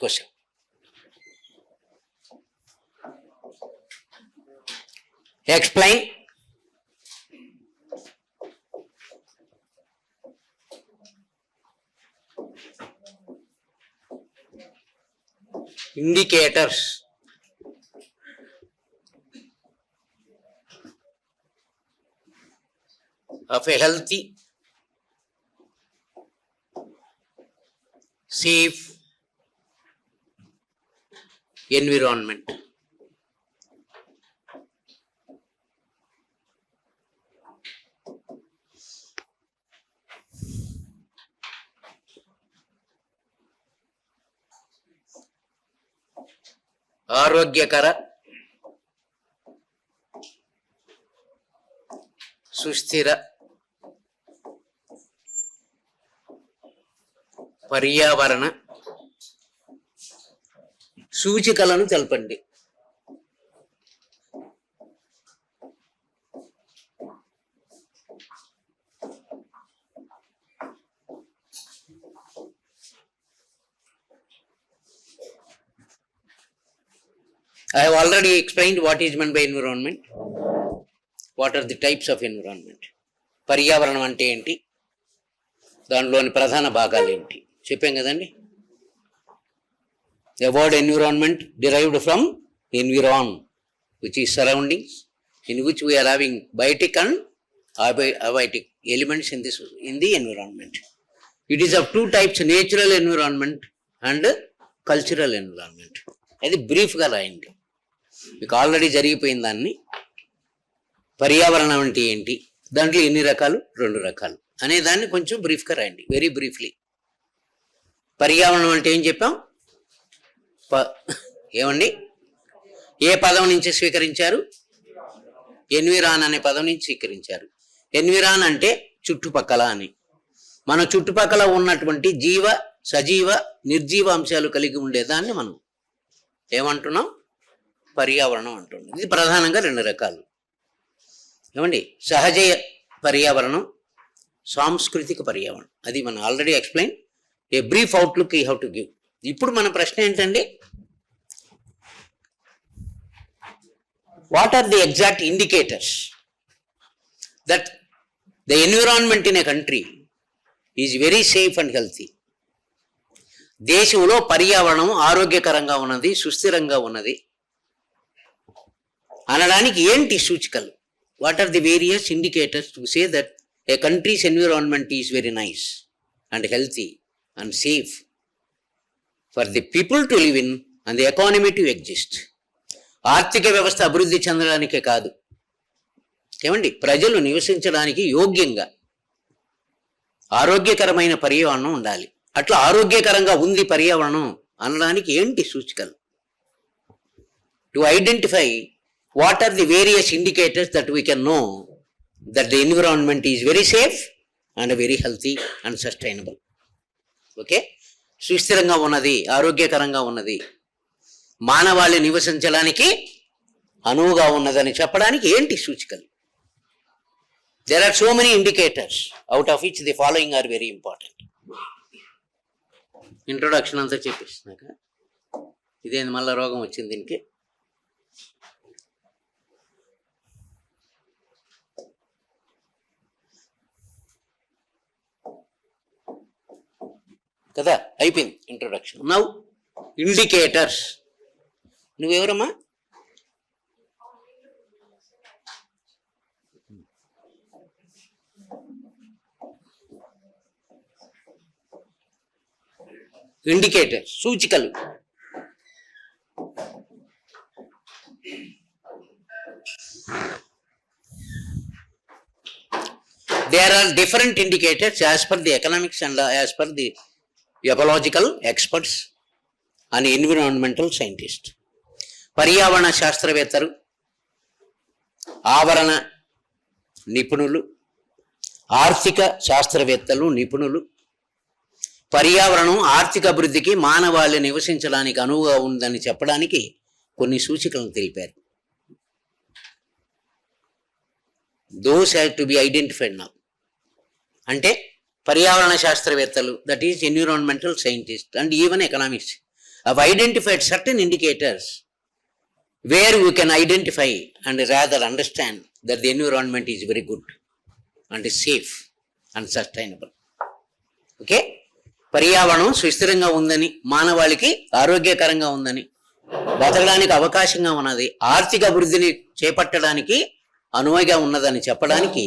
question. Explain. Indicators of a healthy, safe environment. ఆరోగ్యకర, సుస్థిర పర్యావరణ సూచికలను తెలపండి. I have already explained what is meant by environment. What are the types of environment? పర్యావరణం అంటే ఏంటి, దానిలోని ప్రధాన భాగాలు ఏంటి చెప్పాం కదండి. The word environment derived from environ, which is surroundings, in which we are having biotic and abiotic elements in the environment. It is of two types, natural environment and cultural environment. అది బ్రీఫ్గా రాయండి, మీకు already జరిగిపోయిన దాన్ని. పర్యావరణం అంటే ఏంటి, దాంట్లో ఎన్ని రకాలు, 2 రకాలు అనే దాన్ని కొంచెం బ్రీఫ్గా రాయండి, వెరీ బ్రీఫ్లీ. పర్యావరణం అంటే ఏం చెప్పాం, ఏమండి, ఏ పదం నుంచి స్వీకరించారు, ఎన్విరాన్ అనే పదం నుంచి స్వీకరించారు. ఎన్విరాన్ అంటే చుట్టుపక్కల అని. మన చుట్టుపక్కల ఉన్నటువంటి జీవ, సజీవ, నిర్జీవ అంశాలు కలిగి ఉండేదాన్ని మనం ఏమంటున్నాం, పర్యావరణం అంటున్నాం. ఇది ప్రధానంగా 2 రకాలు. ఏమండి, సహజ పర్యావరణం, సాంస్కృతిక పర్యావరణం. అది మనం already explain, a brief outlook you have to give. ఇప్పుడు మన ప్రశ్న ఏంటండి, what are the exact indicators that the environment in a country is very safe and healthy. దేశంలో పర్యావరణం ఆరోగ్యకరంగా ఉన్నది, సుస్థిరంగా ఉన్నది అనడానికి ఏంటి సూచికలు? What are the various indicators to say that a country's environment is very nice and healthy and safe for the people to live in and the economy to exist. ఆర్థిక వ్యవస్థ అభివృద్ధి చెందడానికే కాదు, ఏమండి, ప్రజలు నివసించడానికి యోగ్యంగా ఆరోగ్యకరమైన పర్యావరణం ఉండాలి. అట్లా ఆరోగ్యకరంగా ఉంది పర్యావరణం అనడానికి ఏంటి సూచికలు? To identify what are the various indicators that we can know that the environment is very safe and very healthy and sustainable. Okay, సుస్థిరంగా ఉన్నది, ఆరోగ్యకరంగా ఉన్నది, మానవాళి నివసించడానికి అనువుగా ఉన్నదని చెప్పడానికి ఏంటి సూచికలు? There are so many indicators, out of which the following are very important. Introduction అంతా చెప్పేసినాక ఇదేంది మళ్ళీ రోగం వచ్చింది దీనికి. కదా, అయిపోయింది ఇంట్రొడక్షన్. Now indicators. నువ్వెవరమ్మా? ఇండికేటర్స్, సూచికలు. There are different indicators as per the economics and as per the ecological experts and environmental scientists. పర్యావరణ శాస్త్రవేత్తలు, ఆవరణ నిపుణులు, ఆర్థిక శాస్త్రవేత్తలు, నిపుణులు పర్యావరణం ఆర్థిక అభివృద్ధికి, మానవాళి నివసించడానికి అనువుగా ఉందని చెప్పడానికి కొన్ని సూచికలను తెలిపారు. Those have to be identified now. అంటే పర్యావరణ శాస్త్రవేత్తలు, that is environmental scientist and even economics, have identified certain indicators where we can identify and rather understand that the environment is very good and safe and sustainable. Okay, పర్యావరణం సుస్థిరంగా ఉందని, మానవాళికి ఆరోగ్యకరంగా ఉందని, బతకడానికి అవకాశంగా ఉన్నది, ఆర్థిక అభివృద్ధిని చేపట్టడానికి అనువుగా ఉన్నదని చెప్పడానికి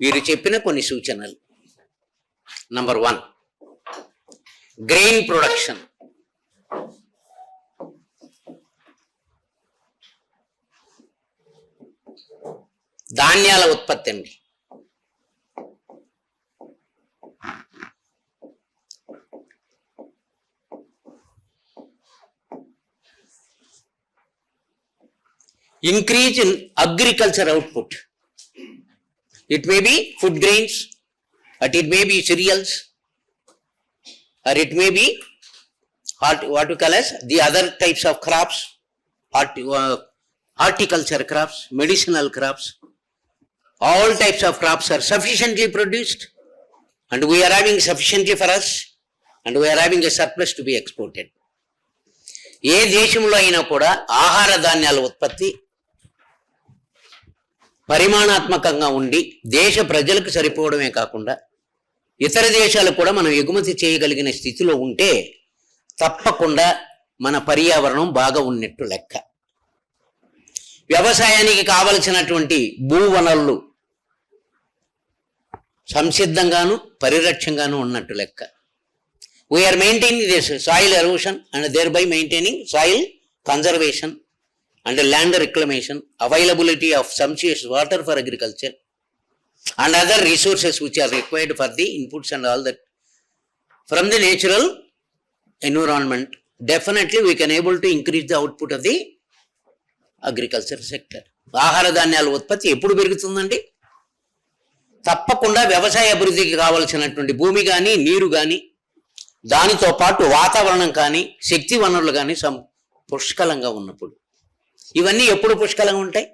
వీరు చెప్పిన కొన్ని సూచనలు. Number 1, grain production. ధాన్యాల ఉత్పత్తి అండి. Increase in agriculture output. It may be food grains, or it may be cereals, or it may be what we call as the other types of crops, horticulture crops, medicinal crops. All types of crops are sufficiently produced, and we are having sufficiently for us, and we are having a surplus to be exported. ఏ దేశంలో అయినా కూడా ఆహార ధాన్యాల ఉత్పత్తి పరిమాణాత్మకంగా ఉండి దేశ ప్రజలకు సరిపోవడమే కాకుండా ఇతర దేశాలకు కూడా మనం ఎగుమతి చేయగలిగిన స్థితిలో ఉంటే తప్పకుండా మన పర్యావరణం బాగా ఉన్నట్టు లెక్క. వ్యవసాయానికి కావలసినటువంటి భూవనరులు సంసిద్ధంగాను పరిరక్షంగాను ఉన్నట్టు లెక్క. We are maintaining this soil erosion and thereby maintaining soil conservation and land reclamation, availability of sumptuous water for agriculture and other resources which are required for the inputs and all that from the natural environment. Definitely we can able to increase the output of the agriculture sector. ఆహార ధాన్యాల ఉత్పత్తి ఎప్పుడు పెరుగుతుందండి? తప్పకుండా వ్యవసాయ అభివృద్ధికి కావలసినటువంటి భూమి కానీ నీరు కానీ దానితో పాటు వాతావరణం కానీ శక్తి వనరులు కానీ పుష్కలంగా ఉన్నప్పుడు. ఇవన్నీ ఎప్పుడు పుష్కలంగా ఉంటాయి?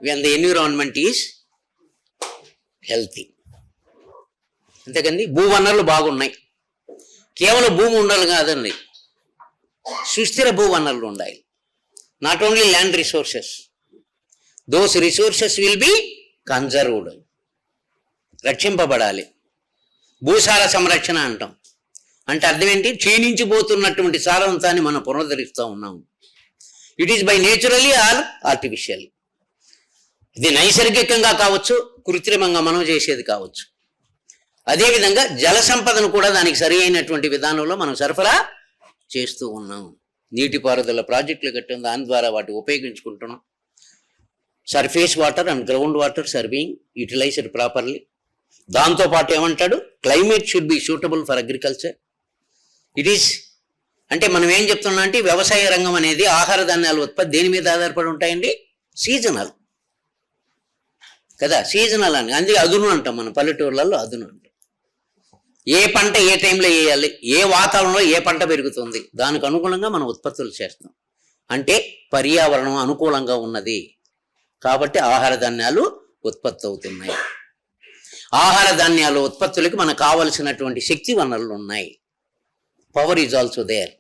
when the environment is healthy. అంతేకండి, భూవనరులు బాగున్నాయి. కేవలం భూమి ఉండాలి కాదండి, సుస్థిర భూవనరులు ఉండాలి. Not only land resources, those resources will be conserved, రక్షింపబడాలి. భూసార సంరక్షణ అంటాం. అంటే అర్థం ఏంటి? క్షీణించిపోతున్నటువంటి సారవంతాన్ని మనం పునరుద్ధరిస్తూ ఉన్నాము. It is by naturally or artificial. ఇది నైసర్గికంగా కావచ్చు, కృత్రిమంగా మనం చేసేది కావచ్చు. అదేవిధంగా జల సంపదను కూడా దానికి సరి అయినటువంటి విధానంలో మనం సరఫరా చేస్తూ ఉన్నాం. నీటిపారుదల ప్రాజెక్టులు కట్టాం, దాని ద్వారా వాటి ఉపయోగించుకుంటున్నాం. Surface water and ground waters are being utilized properly. దాంతోపాటు ఏమంటాడు? Climate should be suitable for agriculture. It is అంటే మనం ఏం చెప్తున్నాం అంటే వ్యవసాయ రంగం అనేది ఆహార ధాన్యాల ఉత్పత్తి దేని మీద ఆధారపడి ఉంటాయండి? సీజనల్ కదా, సీజనల్ అని. అందుకే అదును అంటాం మన పల్లెటూర్లలో, అదును అంటాం. ఏ పంట ఏ టైంలో వేయాలి, ఏ వాతావరణంలో ఏ పంట పెరుగుతుంది, దానికి అనుగుణంగా మనం ఉత్పత్తులు చేస్తాం. అంటే పర్యావరణం అనుకూలంగా ఉన్నది కాబట్టి ఆహార ధాన్యాలు ఉత్పత్తి అవుతున్నాయి. ఆహార ధాన్యాల ఉత్పత్తులకు మనకు కావలసినటువంటి శక్తి వనరులు ఉన్నాయి. పవర్ ఈజ్ ఆల్సో దేర్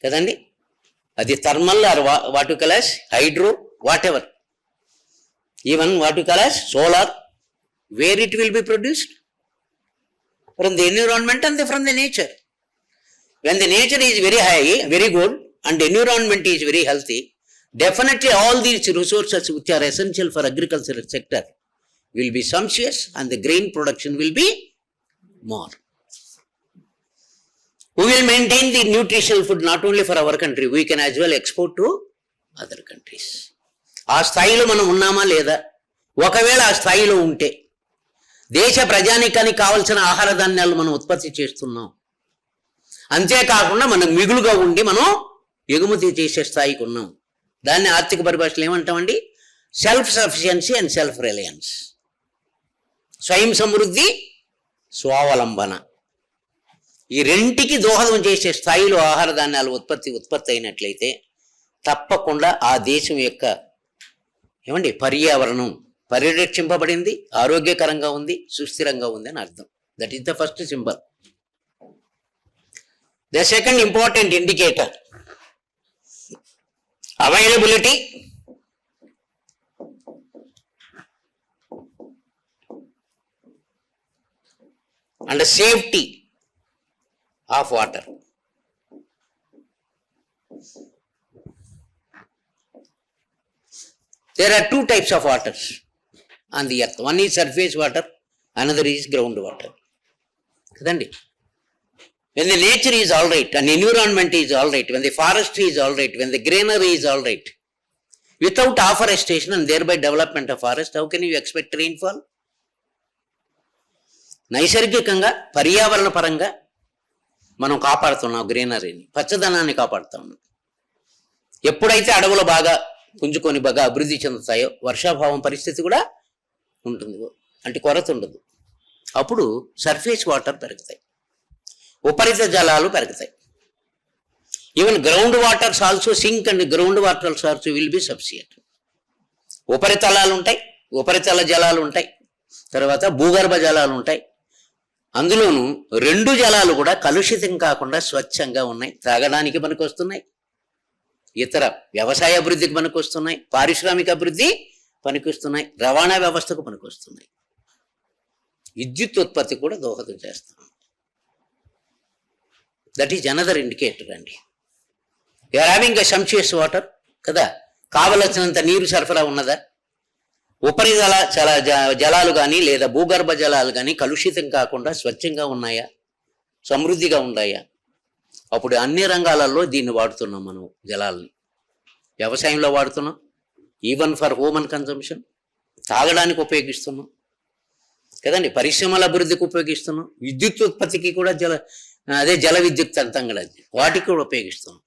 కదండి. అది thermal or what you call as hydro, whatever, even what you call as solar. Where it will be produced? From the environment and from the nature. When the nature is very high, very good, and environment is very healthy, definitely all these resources which are essential for agricultural sector will be sumptuous and the grain production will be more. We will maintain the nutritional food not only for our country, we can as well export to other countries. ఆ స్థాయిలో మనం ఉన్నామా లేదా? ఒకవేళ ఆ స్థాయిలో ఉంటే దేశ ప్రజానీకానికి కావాల్సిన ఆహార ధాన్యాలు మనం ఉత్పత్తి చేస్తున్నాం. అంతేకాకుండా మనం మిగులుగా ఉండి మనం ఎగుమతి చేసే స్థాయికి ఉన్నాం. దాన్ని ఆర్థిక పరిభాషలో ఏమంటామండి? Self sufficiency and self reliance. స్వయం సమృద్ధి, స్వావలంబన. ఈ రెంటికి దోహదం చేసే స్థాయిలో ఆహార ధాన్యాల ఉత్పత్తి అయినట్లయితే తప్పకుండా ఆ దేశం యొక్క పర్యావరణం పరిరక్షింపబడింది, ఆరోగ్యకరంగా ఉంది, సుస్థిరంగా ఉంది అని అర్థం. That is the first symbol. The second important indicator, availability and safety of water. There are two types of waters on the earth. One is surface water, another is groundwater. Kadandi. When the nature is all right, and environment is all right, when the forestry is all right, when the greenery is all right, without afforestation and thereby development of forest, how can you expect rainfall? నైసర్గికంగా పర్యావరణ పరంగా మనం కాపాడుతున్నాం గ్రీనరీని, పచ్చదనాన్ని కాపాడుతున్నాం. ఎప్పుడైతే అడవులు బాగా పుంజుకొని బాగా అభివృద్ధి చెందుతాయో వర్షాభావం పరిస్థితి కూడా ఉంటుంది, అంటే కొరత ఉండదు. అప్పుడు సర్ఫేస్ వాటర్ పెరుగుతాయి, ఉపరితల జలాలు పెరుగుతాయి. Even ground waters also sink and ground waters also will be subsided. ఉపరితలాలు ఉంటాయి, ఉపరితల జలాలు ఉంటాయి, తర్వాత భూగర్భ జలాలు ఉంటాయి. అందులోనూ రెండు జలాలు కూడా కలుషితం కాకుండా స్వచ్ఛంగా ఉన్నాయి, తాగడానికి పనికొస్తున్నాయి, ఇతర వ్యవసాయ అభివృద్ధికి పనికొస్తున్నాయి, పారిశ్రామిక అభివృద్ధి పనికొస్తున్నాయి, రవాణా వ్యవస్థకు పనికొస్తున్నాయి, విద్యుత్ ఉత్పత్తి కూడా దోహదం చేస్తాం. దట్ ఈజ్ అనదర్ ఇండికేటర్ అండి. యూఆర్ హ్యావింగ్ ఎ సంచియస్ వాటర్ కదా, కావలసినంత నీరు సరఫరా ఉన్నదా, ఉపరితల జలాలు కానీ లేదా భూగర్భ జలాలు కానీ కలుషితం కాకుండా స్వచ్ఛంగా ఉన్నాయా, సమృద్ధిగా ఉన్నాయా, అప్పుడు అన్ని రంగాలలో దీన్ని వాడుతున్నాం. మనం జలాల్ని వ్యవసాయంలో వాడుతున్నాం, ఈవెన్ ఫర్ హ్యూమన్ కన్జంప్షన్ తాగడానికి ఉపయోగిస్తున్నాం కదండి, పరిశ్రమల అభివృద్ధికి ఉపయోగిస్తున్నాం, విద్యుత్ ఉత్పత్తికి కూడా జల విద్యుత్ అంతం కూడా వాటికి కూడా ఉపయోగిస్తున్నాం.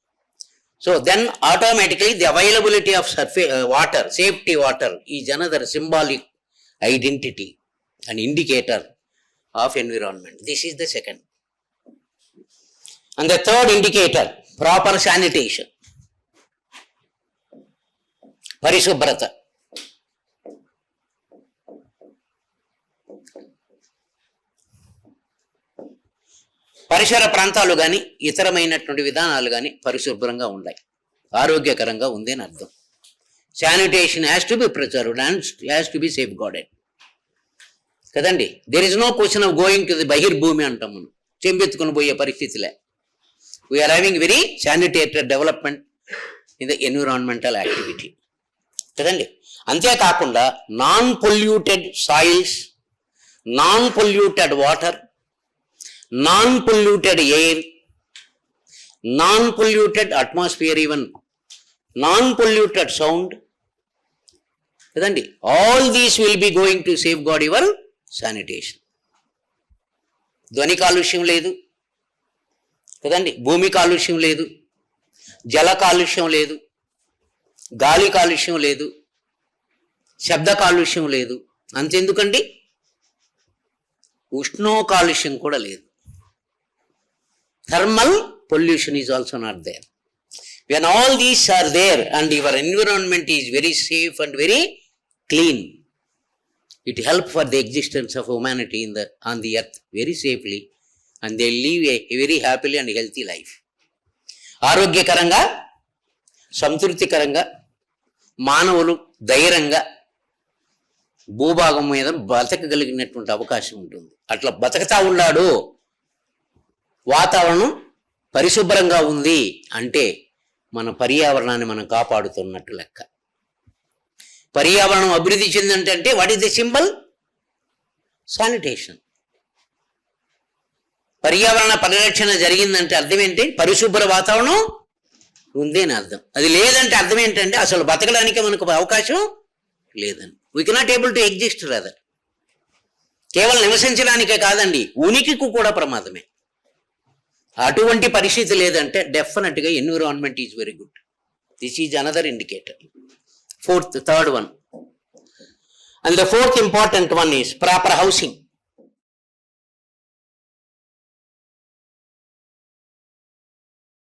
So then automatically the availability of surface water, safety water is another symbolic identity and indicator of environment. This is the second. And the third indicator, proper sanitation. Parishubrata. పరిసర ప్రాంతాలు కానీ ఇతరమైనటువంటి విధానాలు కానీ పరిశుభ్రంగా ఉన్నాయి, ఆరోగ్యకరంగా ఉంది అని అర్థం. Sanitation has to be preserved and has to be safeguarded కదండి. There is no question of going to the బహిర్భూమి అంటాం మనం, చెంబెత్తుకుని పోయే పరిస్థితిలే. We are having very sanitated development in the environmental activity కదండి. అంతేకాకుండా non polluted soils, non polluted water, non-polluted air, non-polluted atmosphere, even non-polluted sound కదండి, all these will be going to safeguard your sanitation. ధ్వని కాలుష్యం లేదు కదండి, భూమి కాలుష్యం లేదు, జల కాలుష్యం లేదు, గాలి కాలుష్యం లేదు, శబ్ద కాలుష్యం లేదు, అంతెందుకండి ఉష్ణో కాలుష్యం కూడా లేదు. Thermal pollution is also not there. When all these are there and your environment is very safe and very clean, it helps for the existence of humanity on the earth very safely, and they live a very happily and healthy life. ఆరోగ్యకరంగా సంతృప్తికరంగా మానవులు ధైర్యంగా భూభాగం మీద బతకగలిగినటువంటి అవకాశం ఉంటుంది. అట్లా బతకతా ఉన్నాడు, వాతావరణం పరిశుభ్రంగా ఉంది అంటే మన పర్యావరణాన్ని మనం కాపాడుతున్నట్టు లెక్క. పర్యావరణం అభివృద్ధి చెందంటే what is the symbol? Sanitation. పర్యావరణ పరిరక్షణ జరిగిందంటే అర్థం ఏంటి? పరిశుభ్ర వాతావరణం ఉంది అని అర్థం. అది లేదంటే అర్థం ఏంటంటే అసలు బతకడానికి మనకు అవకాశం లేదని. We cannot able to exist rather. కేవలం నివసించడానికే కాదండి, ఉనికికి కూడా ప్రమాదమే. అటువంటి పరిస్థితి లేదంటే డెఫినెట్గా environment is very good. This is another indicator. Third one, and the fourth important one is proper housing.